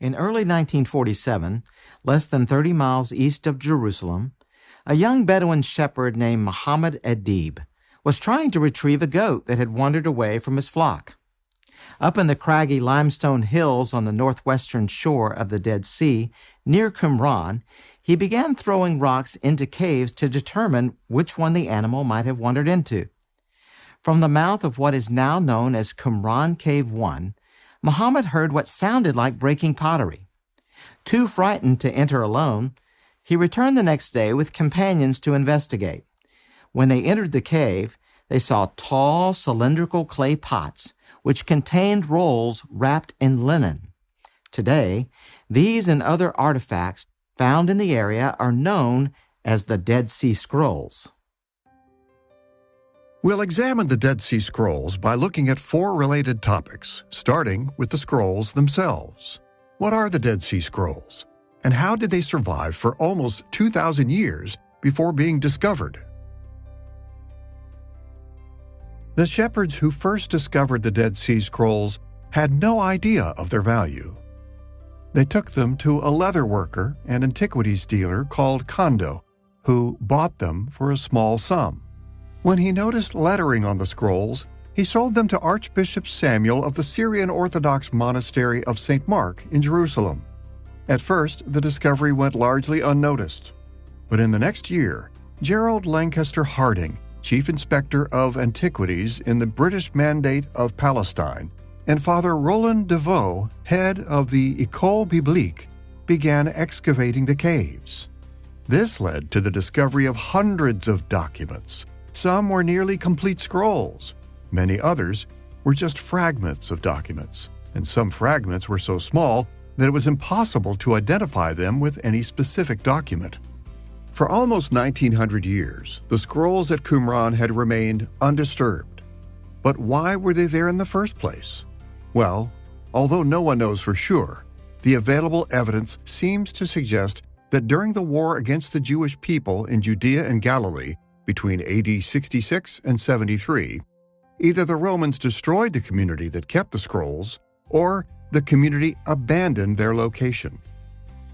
In early 1947, less than 30 miles east of Jerusalem, a young Bedouin shepherd named Muhammad Adib was trying to retrieve a goat that had wandered away from his flock. Up in the craggy limestone hills on the northwestern shore of the Dead Sea, near Qumran, he began throwing rocks into caves to determine which one the animal might have wandered into. From the mouth of what is now known as Qumran Cave 1, Muhammad heard what sounded like breaking pottery. Too frightened to enter alone, he returned the next day with companions to investigate. When they entered the cave, they saw tall, cylindrical clay pots, which contained rolls wrapped in linen. Today, these and other artifacts found in the area are known as the Dead Sea Scrolls. We'll examine the Dead Sea Scrolls by looking at 4 related topics, starting with the scrolls themselves. What are the Dead Sea Scrolls? And how did they survive for almost 2,000 years before being discovered? The shepherds who first discovered the Dead Sea Scrolls had no idea of their value. They took them to a leather worker and antiquities dealer called Kondo, who bought them for a small sum. When he noticed lettering on the scrolls, he sold them to Archbishop Samuel of the Syrian Orthodox Monastery of St. Mark in Jerusalem. At first, the discovery went largely unnoticed. But in the next year, Gerald Lancaster Harding, Chief Inspector of Antiquities in the British Mandate of Palestine, and Father Roland Deveau, head of the École Biblique, began excavating the caves. This led to the discovery of hundreds of documents. Some were nearly complete scrolls. Many others were just fragments of documents, and some fragments were so small that it was impossible to identify them with any specific document. For almost 1900 years, the scrolls at Qumran had remained undisturbed. But why were they there in the first place? Well, although no one knows for sure, the available evidence seems to suggest that during the war against the Jewish people in Judea and Galilee between AD 66 and 73, either the Romans destroyed the community that kept the scrolls, or the community abandoned their location.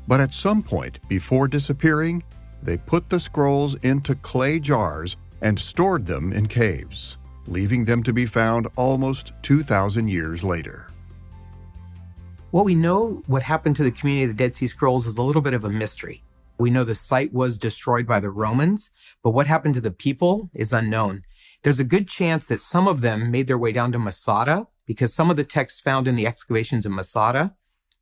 But at some point before disappearing, they put the scrolls into clay jars and stored them in caves, leaving them to be found almost 2,000 years later. What we know what happened to the community of the Dead Sea Scrolls is a little bit of a mystery. We know the site was destroyed by the Romans, but what happened to the people is unknown. There's a good chance that some of them made their way down to Masada, because some of the texts found in the excavations in Masada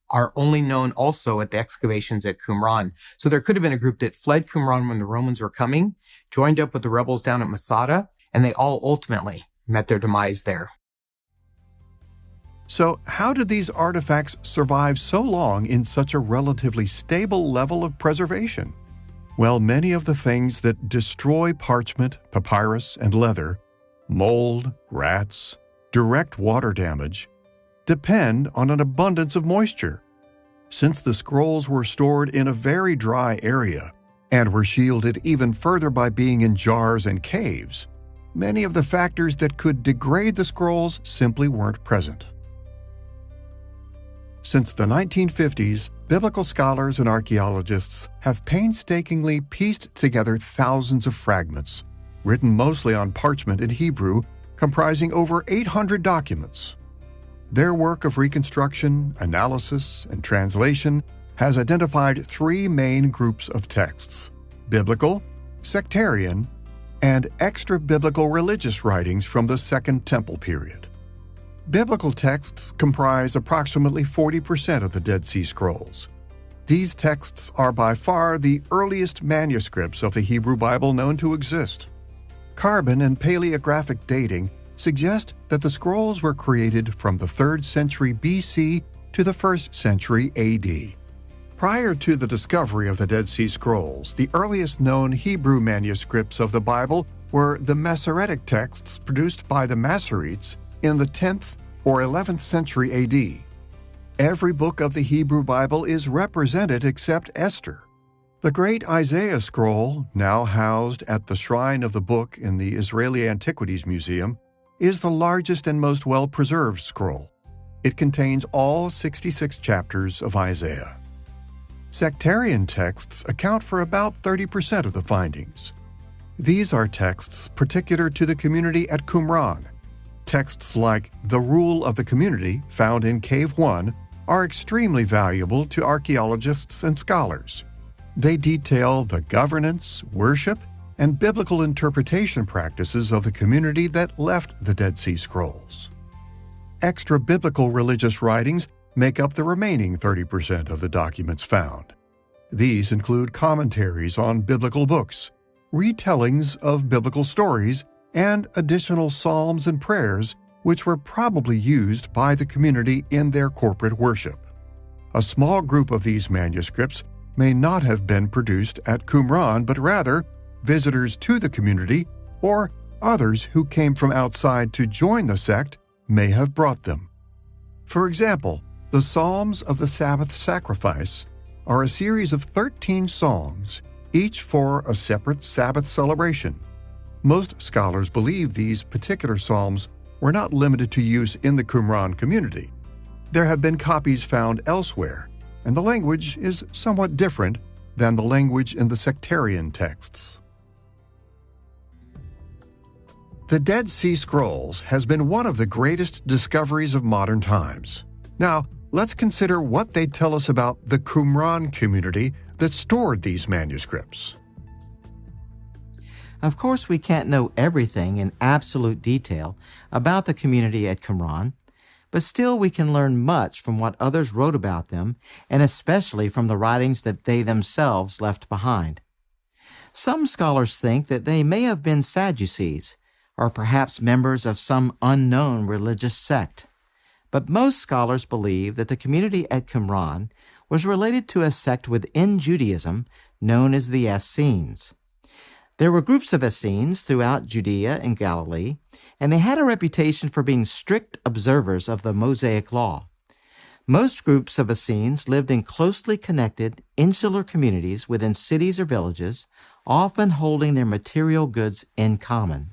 are only known also at the excavations at Qumran. So there could have been a group that fled Qumran when the Romans were coming, joined up with the rebels down at Masada, and they all ultimately met their demise there. So how did these artifacts survive so long in such a relatively stable level of preservation? Well, many of the things that destroy parchment, papyrus, and leather, mold, rats, direct water damage, depend on an abundance of moisture. Since the scrolls were stored in a very dry area and were shielded even further by being in jars and caves, many of the factors that could degrade the scrolls simply weren't present. Since the 1950s, biblical scholars and archaeologists have painstakingly pieced together thousands of fragments, written mostly on parchment in Hebrew, comprising over 800 documents. Their work of reconstruction, analysis, and translation has identified 3 main groups of texts: biblical, sectarian, and extra-biblical religious writings from the Second Temple period. Biblical texts comprise approximately 40% of the Dead Sea Scrolls. These texts are by far the earliest manuscripts of the Hebrew Bible known to exist. Carbon and paleographic dating suggest that the scrolls were created from the 3rd century BC to the 1st century AD. Prior to the discovery of the Dead Sea Scrolls, the earliest known Hebrew manuscripts of the Bible were the Masoretic texts produced by the Masoretes in the 10th or 11th century AD. Every book of the Hebrew Bible is represented except Esther. The Great Isaiah Scroll, now housed at the Shrine of the Book in the Israeli Antiquities Museum, is the largest and most well-preserved scroll. It contains all 66 chapters of Isaiah. Sectarian texts account for about 30% of the findings. These are texts particular to the community at Qumran. Texts like The Rule of the Community, found in Cave 1, are extremely valuable to archaeologists and scholars. They detail the governance, worship, and biblical interpretation practices of the community that left the Dead Sea Scrolls. Extra-biblical religious writings make up the remaining 30% of the documents found. These include commentaries on biblical books, retellings of biblical stories, and additional psalms and prayers which were probably used by the community in their corporate worship. A small group of these manuscripts may not have been produced at Qumran, but rather visitors to the community or others who came from outside to join the sect may have brought them. For example, the Psalms of the Sabbath Sacrifice are a series of 13 songs, each for a separate Sabbath celebration. Most scholars believe these particular psalms were not limited to use in the Qumran community. There have been copies found elsewhere, and the language is somewhat different than the language in the sectarian texts. The Dead Sea Scrolls has been one of the greatest discoveries of modern times. Now, let's consider what they tell us about the Qumran community that stored these manuscripts. Of course, we can't know everything in absolute detail about the community at Qumran, but still we can learn much from what others wrote about them, and especially from the writings that they themselves left behind. Some scholars think that they may have been Sadducees, or perhaps members of some unknown religious sect. But most scholars believe that the community at Qumran was related to a sect within Judaism known as the Essenes. There were groups of Essenes throughout Judea and Galilee, and they had a reputation for being strict observers of the Mosaic Law. Most groups of Essenes lived in closely connected, insular communities within cities or villages, often holding their material goods in common.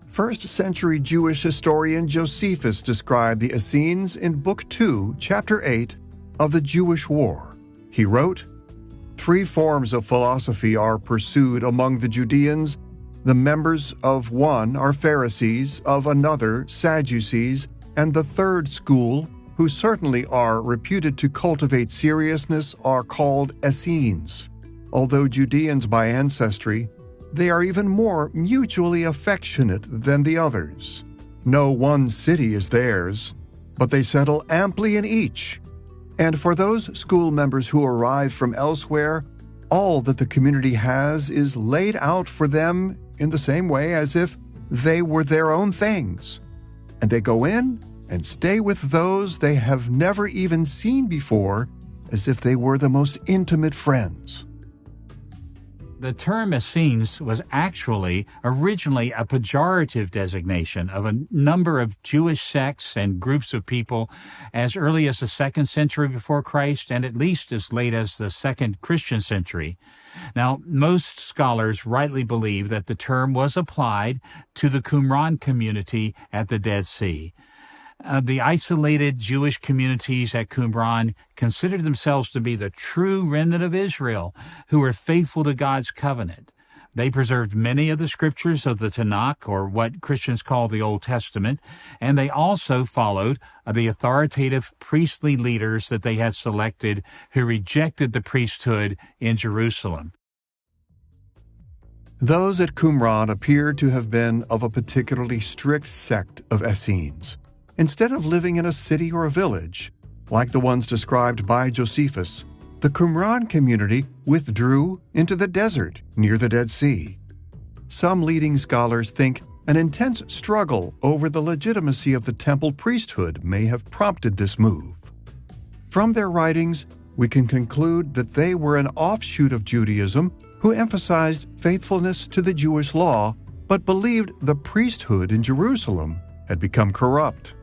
First-century Jewish historian Josephus described the Essenes in Book 2, Chapter 8 of the Jewish War. He wrote, "3 forms of philosophy are pursued among the Judeans. The members of one are Pharisees, of another Sadducees, and the third school, who certainly are reputed to cultivate seriousness, are called Essenes. Although Judeans by ancestry, they are even more mutually affectionate than the others. No one city is theirs, but they settle amply in each. And for those school members who arrive from elsewhere, all that the community has is laid out for them in the same way as if they were their own things. And they go in and stay with those they have never even seen before, as if they were the most intimate friends." The term Essenes was actually originally a pejorative designation of a number of Jewish sects and groups of people as early as the 2nd century before Christ and at least as late as the 2nd Christian century. Now, most scholars rightly believe that the term was applied to the Qumran community at the Dead Sea. The isolated Jewish communities at Qumran considered themselves to be the true remnant of Israel, who were faithful to God's covenant. They preserved many of the scriptures of the Tanakh, or what Christians call the Old Testament, and they also followed the authoritative priestly leaders that they had selected who rejected the priesthood in Jerusalem. Those at Qumran appear to have been of a particularly strict sect of Essenes. Instead of living in a city or a village, like the ones described by Josephus, the Qumran community withdrew into the desert near the Dead Sea. Some leading scholars think an intense struggle over the legitimacy of the temple priesthood may have prompted this move. From their writings, we can conclude that they were an offshoot of Judaism who emphasized faithfulness to the Jewish law, but believed the priesthood in Jerusalem had become corrupt.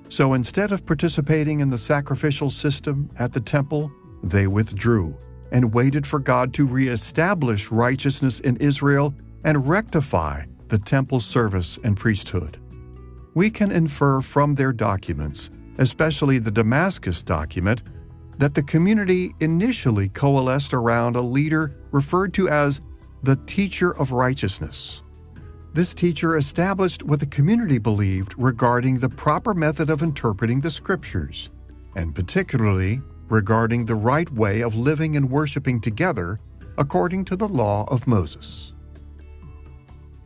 So instead of participating in the sacrificial system at the temple, they withdrew and waited for God to reestablish righteousness in Israel and rectify the temple service and priesthood. we can infer from their documents, especially the Damascus document, that the community initially coalesced around a leader referred to as the Teacher of Righteousness. This teacher established what the community believed regarding the proper method of interpreting the Scriptures, and particularly regarding the right way of living and worshiping together according to the law of Moses.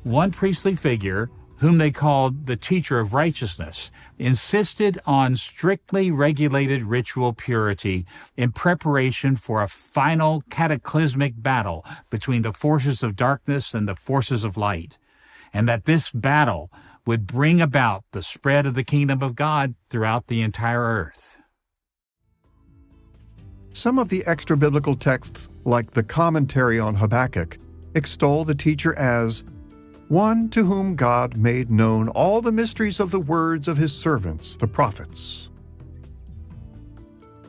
One priestly figure, whom they called the Teacher of Righteousness, insisted on strictly regulated ritual purity in preparation for a final cataclysmic battle between the forces of darkness and the forces of light, and that this battle would bring about the spread of the kingdom of God throughout the entire earth. Some of the extra-biblical texts, like the commentary on Habakkuk, extol the teacher as one to whom God made known all the mysteries of the words of his servants, the prophets.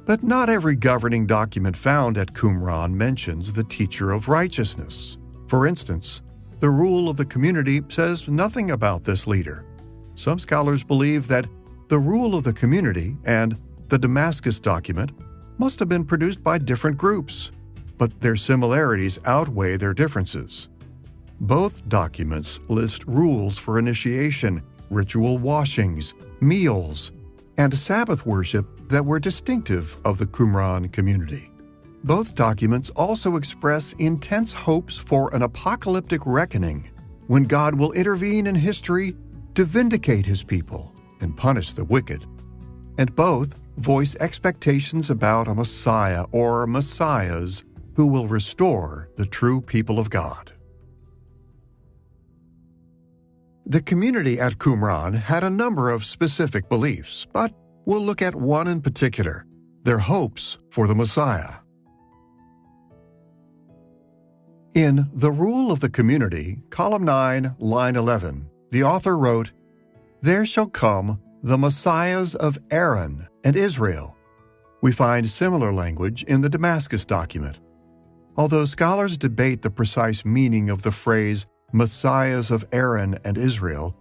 But not every governing document found at Qumran mentions the Teacher of Righteousness. For instance, the Rule of the Community says nothing about this leader. Some scholars believe that the Rule of the Community and the Damascus document must have been produced by different groups, but their similarities outweigh their differences. Both documents list rules for initiation, ritual washings, meals, and Sabbath worship that were distinctive of the Qumran community. Both documents also express intense hopes for an apocalyptic reckoning when God will intervene in history to vindicate his people and punish the wicked. And both voice expectations about a Messiah or Messiahs who will restore the true people of God. The community at Qumran had a number of specific beliefs, but we'll look at one in particular, their hopes for the Messiah. In The Rule of the Community, column 9, line 11, the author wrote, "There shall come the Messiahs of Aaron and Israel." We find similar language in the Damascus document. Although scholars debate the precise meaning of the phrase Messiahs of Aaron and Israel,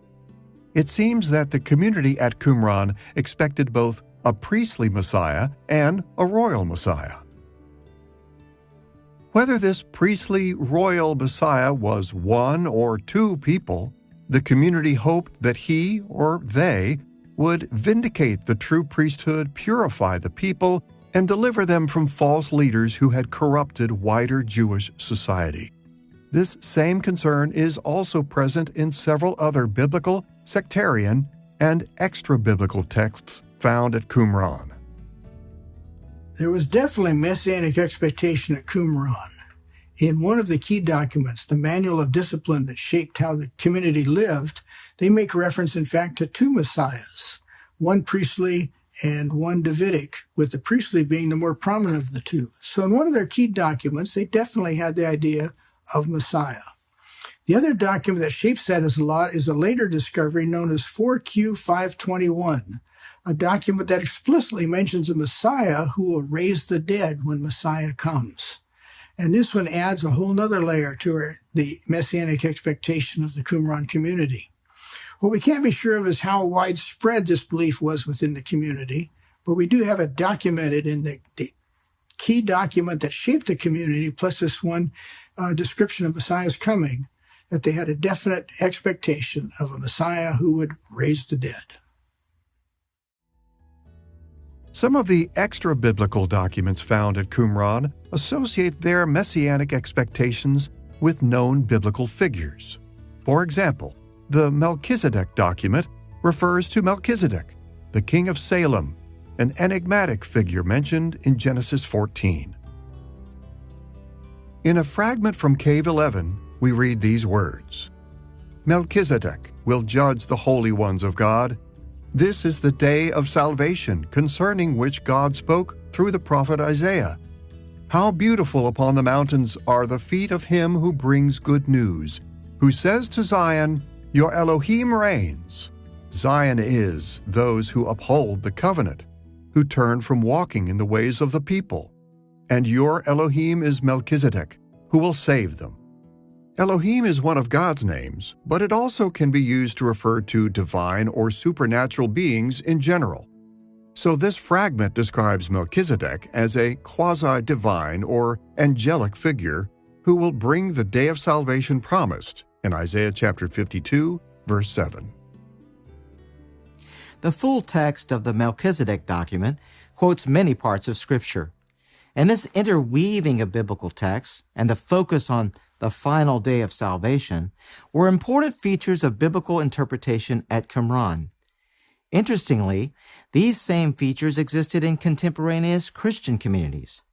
it seems that the community at Qumran expected both a priestly Messiah and a royal Messiah. Whether this priestly royal Messiah was one or two people, the community hoped that he or they would vindicate the true priesthood, purify the people, and deliver them from false leaders who had corrupted wider Jewish society. This same concern is also present in several other biblical, sectarian, and extra-biblical texts found at Qumran. There was definitely messianic expectation at Qumran. In one of the key documents, the Manual of Discipline that shaped how the community lived, they make reference, in fact, to two messiahs, one priestly and one Davidic, with the priestly being the more prominent of the two. So in one of their key documents, they definitely had the idea of Messiah. The other document that shapes that as a lot is a later discovery known as 4Q 521, a document that explicitly mentions a Messiah who will raise the dead when Messiah comes. And this one adds a whole nother layer to the messianic expectation of the Qumran community. What we can't be sure of is how widespread this belief was within the community, but we do have it documented in the key document that shaped the community, plus this one description of Messiah's coming, that they had a definite expectation of a Messiah who would raise the dead. Some of the extra-biblical documents found at Qumran associate their messianic expectations with known biblical figures. For example, the Melchizedek document refers to Melchizedek, the king of Salem, an enigmatic figure mentioned in Genesis 14. In a fragment from Cave 11, we read these words, "Melchizedek will judge the holy ones of God. This is the day of salvation concerning which God spoke through the prophet Isaiah. How beautiful upon the mountains are the feet of him who brings good news, who says to Zion, your Elohim reigns. Zion is those who uphold the covenant, who turn from walking in the ways of the people. And your Elohim is Melchizedek, who will save them. Elohim is one of God's names, but it also can be used to refer to divine or supernatural beings in general. So this fragment describes Melchizedek as a quasi-divine or angelic figure who will bring the day of salvation promised in Isaiah chapter 52, verse 7. The full text of the Melchizedek document quotes many parts of Scripture. And this interweaving of biblical texts and the focus on the final day of salvation were important features of biblical interpretation at Qumran. Interestingly, these same features existed in contemporaneous Christian communities.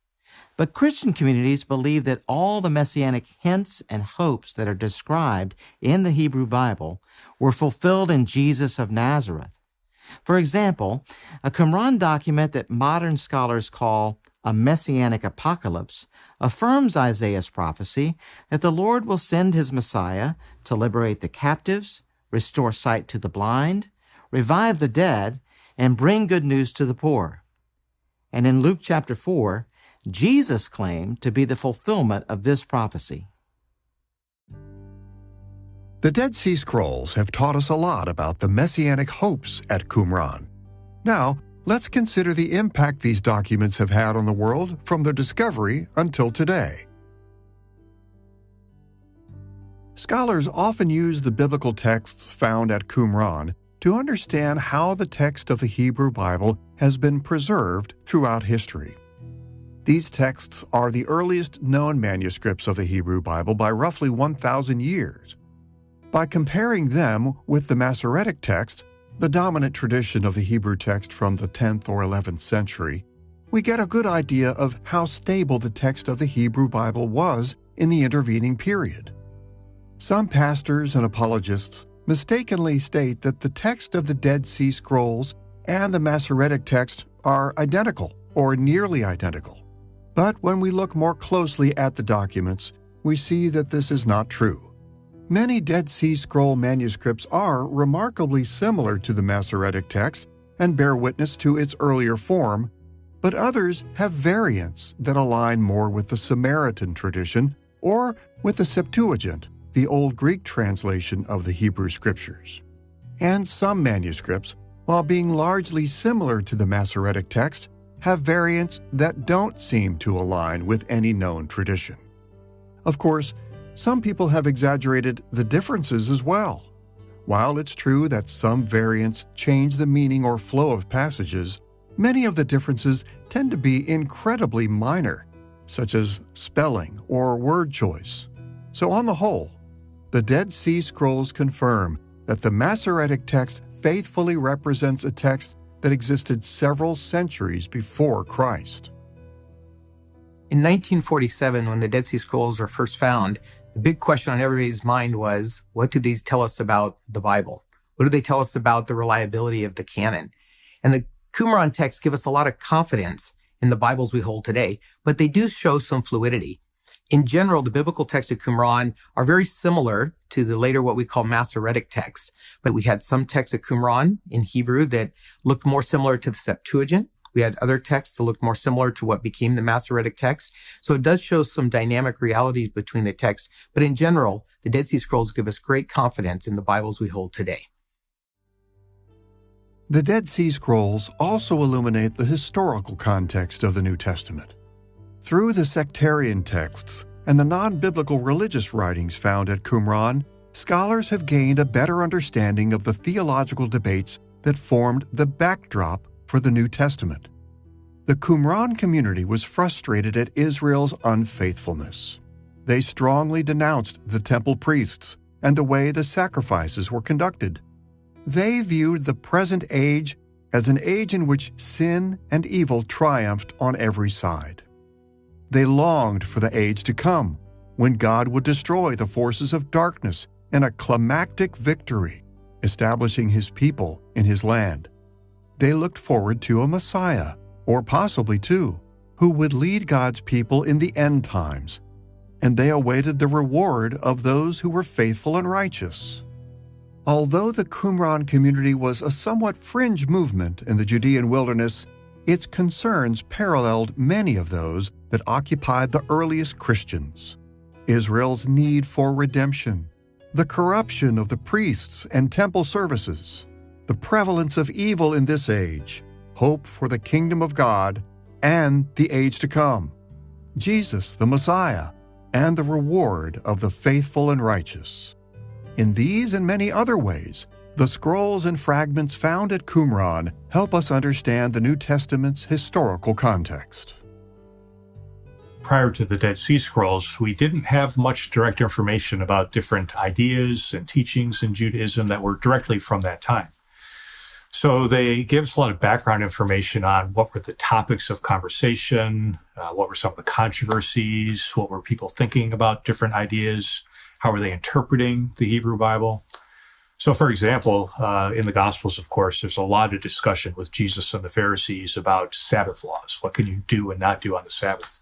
But Christian communities believe that all the messianic hints and hopes that are described in the Hebrew Bible were fulfilled in Jesus of Nazareth. For example, a Qumran document that modern scholars call a messianic apocalypse affirms Isaiah's prophecy that the Lord will send his Messiah to liberate the captives, restore sight to the blind, revive the dead, and bring good news to the poor. And in Luke chapter 4, Jesus claimed to be the fulfillment of this prophecy. The Dead Sea Scrolls have taught us a lot about the messianic hopes at Qumran. Now, let's consider the impact these documents have had on the world from their discovery until today. Scholars often use the biblical texts found at Qumran to understand how the text of the Hebrew Bible has been preserved throughout history. These texts are the earliest known manuscripts of the Hebrew Bible by roughly 1,000 years. By comparing them with the Masoretic text, the dominant tradition of the Hebrew text from the 10th or 11th century, we get a good idea of how stable the text of the Hebrew Bible was in the intervening period. Some pastors and apologists mistakenly state that the text of the Dead Sea Scrolls and the Masoretic text are identical or nearly identical. But when we look more closely at the documents, we see that this is not true. Many Dead Sea Scroll manuscripts are remarkably similar to the Masoretic text and bear witness to its earlier form, but others have variants that align more with the Samaritan tradition or with the Septuagint, the Old Greek translation of the Hebrew Scriptures. And some manuscripts, while being largely similar to the Masoretic text, have variants that don't seem to align with any known tradition. Of course, some people have exaggerated the differences as well. While it's true that some variants change the meaning or flow of passages, many of the differences tend to be incredibly minor, such as spelling or word choice. So on the whole, the Dead Sea Scrolls confirm that the Masoretic text faithfully represents a text that existed several centuries before Christ. In 1947, when the Dead Sea Scrolls were first found, the big question on everybody's mind was, what do these tell us about the Bible? What do they tell us about the reliability of the canon? And the Qumran texts give us a lot of confidence in the Bibles we hold today, but they do show some fluidity. In general, the biblical texts of Qumran are very similar to the later what we call Masoretic texts, but we had some texts of Qumran in Hebrew that looked more similar to the Septuagint. We had other texts that looked more similar to what became the Masoretic text. So it does show some dynamic realities between the texts. But in general, the Dead Sea Scrolls give us great confidence in the Bibles we hold today. The Dead Sea Scrolls also illuminate the historical context of the New Testament. Through the sectarian texts and the non-biblical religious writings found at Qumran, scholars have gained a better understanding of the theological debates that formed the backdrop for the New Testament. The Qumran community was frustrated at Israel's unfaithfulness. They strongly denounced the temple priests and the way the sacrifices were conducted. They viewed the present age as an age in which sin and evil triumphed on every side. They longed for the age to come, when God would destroy the forces of darkness in a climactic victory, establishing His people in His land. They looked forward to a Messiah, or possibly two, who would lead God's people in the end times, and they awaited the reward of those who were faithful and righteous. Although the Qumran community was a somewhat fringe movement in the Judean wilderness, its concerns paralleled many of those that occupied the earliest Christians. Israel's need for redemption, the corruption of the priests and temple services, the prevalence of evil in this age, hope for the kingdom of God and the age to come, Jesus the Messiah, and the reward of the faithful and righteous. In these and many other ways, the scrolls and fragments found at Qumran help us understand the New Testament's historical context. Prior to the Dead Sea Scrolls, we didn't have much direct information about different ideas and teachings in Judaism that were directly from that time. So they gave us a lot of background information on what were the topics of conversation, what were some of the controversies, what were people thinking about different ideas, how were they interpreting the Hebrew Bible. So, for example, in the Gospels, of course, there's a lot of discussion with Jesus and the Pharisees about Sabbath laws. What can you do and not do on the Sabbath?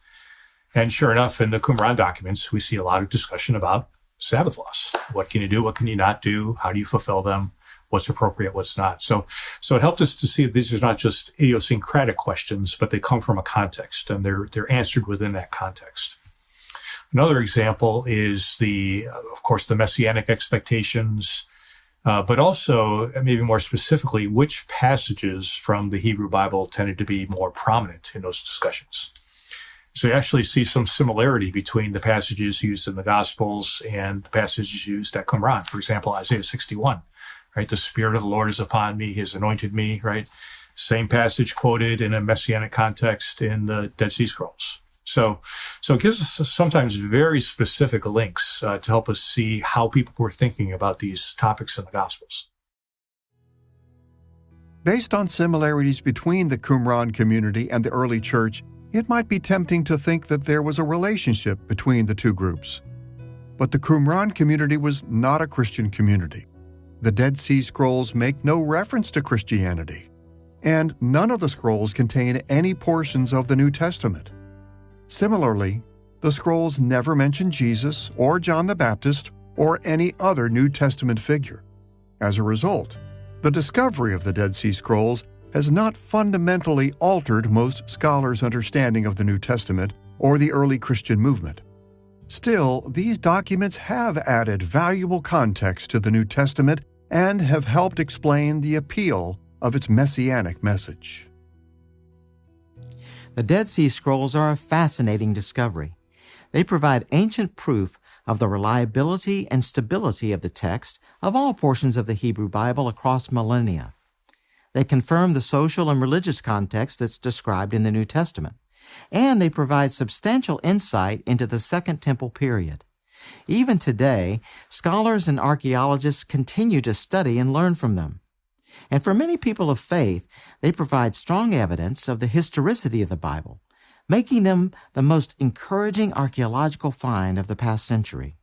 And sure enough, in the Qumran documents, we see a lot of discussion about Sabbath laws. What can you do? What can you not do? How do you fulfill them? What's appropriate? What's not? So it helped us to see that these are not just idiosyncratic questions, but they come from a context, and they're answered within that context. Another example is of course, the messianic expectations, but also, maybe more specifically, which passages from the Hebrew Bible tended to be more prominent in those discussions. So you actually see some similarity between the passages used in the Gospels and the passages used at Qumran. For example, Isaiah 61, right? The Spirit of the Lord is upon me, He has anointed me, right? Same passage quoted in a messianic context in the Dead Sea Scrolls. So it gives us sometimes very specific links to help us see how people were thinking about these topics in the Gospels. Based on similarities between the Qumran community and the early church, it might be tempting to think that there was a relationship between the two groups. But the Qumran community was not a Christian community. The Dead Sea Scrolls make no reference to Christianity, and none of the scrolls contain any portions of the New Testament. Similarly, the scrolls never mention Jesus or John the Baptist or any other New Testament figure. As a result, the discovery of the Dead Sea Scrolls has not fundamentally altered most scholars' understanding of the New Testament or the early Christian movement. Still, these documents have added valuable context to the New Testament and have helped explain the appeal of its messianic message. The Dead Sea Scrolls are a fascinating discovery. They provide ancient proof of the reliability and stability of the text of all portions of the Hebrew Bible across millennia. They confirm the social and religious context that's described in the New Testament, and they provide substantial insight into the Second Temple period. Even today, scholars and archaeologists continue to study and learn from them. And for many people of faith, they provide strong evidence of the historicity of the Bible, making them the most encouraging archaeological find of the past century.